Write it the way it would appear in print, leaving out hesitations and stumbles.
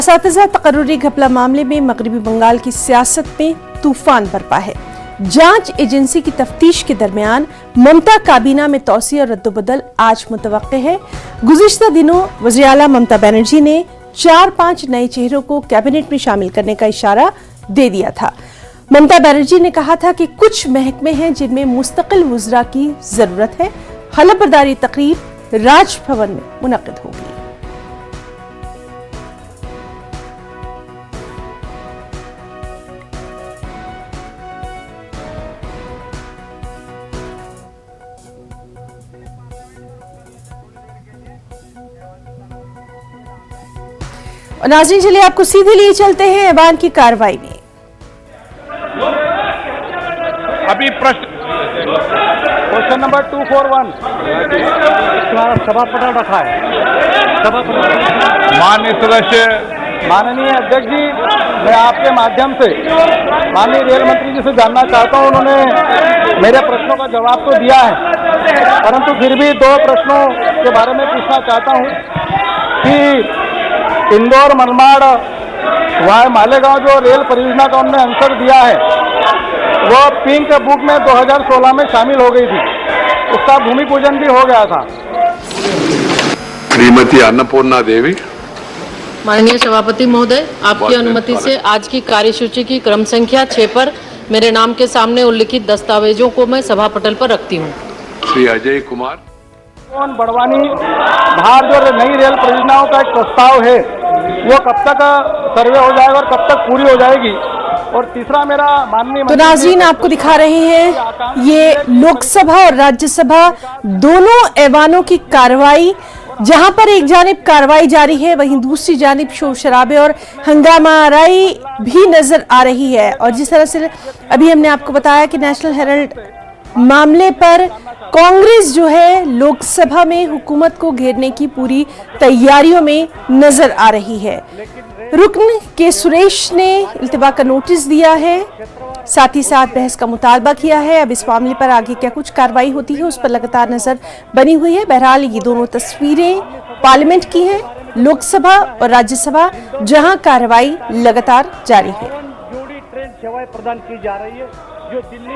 असातिज़ा तकर्रुरी घपला मामले में मगरबी बंगाल की सियासत में तूफान बरपा है। जांच एजेंसी की तफ्तीश के दरमियान ममता काबीना में तौसी और रद्दोबदल आज मुतवक्के है। गुज़िश्ता दिनों वज़ीर आला ममता बनर्जी ने 4-5 नए चेहरों को कैबिनेट में शामिल करने का इशारा दे दिया था। ममता बनर्जी ने कहा था कि कुछ महकमे हैं जिनमें मुस्तकिल वज़रा की जरूरत है। हलफबरदारी तकरीब राजभवन में मुनक्किद होगी। और नाज़रीन, चलिए आपको सीधे लिए चलते हैं ऐवान की कार्रवाई में। अभी क्वेश्चन नंबर 241 सभापति रखा है। माननीय सदस्य, माननीय अध्यक्ष जी, मैं आपके माध्यम से माननीय रेल मंत्री जी से जानना चाहता हूं। उन्होंने मेरे प्रश्नों का जवाब तो दिया है, परंतु फिर भी 2 प्रश्नों के बारे में पूछना चाहता हूं कि इंदौर मनमाड़ वाय मालेगांव जो रेल परियोजना का उन्होंने आंसर दिया है वो पिंक बुक में 2016 में शामिल हो गई थी। उसका भूमि पूजन भी हो गया था। श्रीमती अन्नपूर्णा देवी। माननीय सभापति महोदय, आपकी अनुमति से आज की कार्यसूची की क्रम संख्या 6 पर मेरे नाम के सामने उल्लिखित दस्तावेजों को मैं सभा पटल पर रखती हूँ। श्री अजय कुमार। बड़वानी धार जो नई रेल परियोजनाओं का एक प्रस्ताव है वो कब तक सर्वे हो जाएगा और कब तक पूरी हो जाएगी? और तीसरा मेरा माननीय तो नाज़रीन, आपको दिखा रहे हैं ये लोकसभा और राज्यसभा दोनों ऐवानों की कार्रवाई, जहां पर एक जानिब कार्रवाई जारी है वहीं दूसरी जानिब शोर शराबे और हंगामा आराई भी नजर आ रही है। और जिस तरह से अभी हमने आपको बताया कि नेशनल हेराल्ड मामले पर कांग्रेस जो है लोकसभा में हुकूमत को घेरने की पूरी तैयारियों में नजर आ रही है। रुकन के सुरेश ने इल्तिबा का नोटिस दिया है, साथ ही साथ बहस का मुतालबा किया है। अब इस मामले पर आगे क्या कुछ कार्रवाई होती है उस पर लगातार नजर बनी हुई है। बहरहाल ये दोनों तस्वीरें पार्लियामेंट की हैं, लोकसभा और राज्यसभा, जहां कार्रवाई लगातार जारी है। जोड़ी ट्रेन सेवाएं प्रदान की जा रही है जो दिल्ली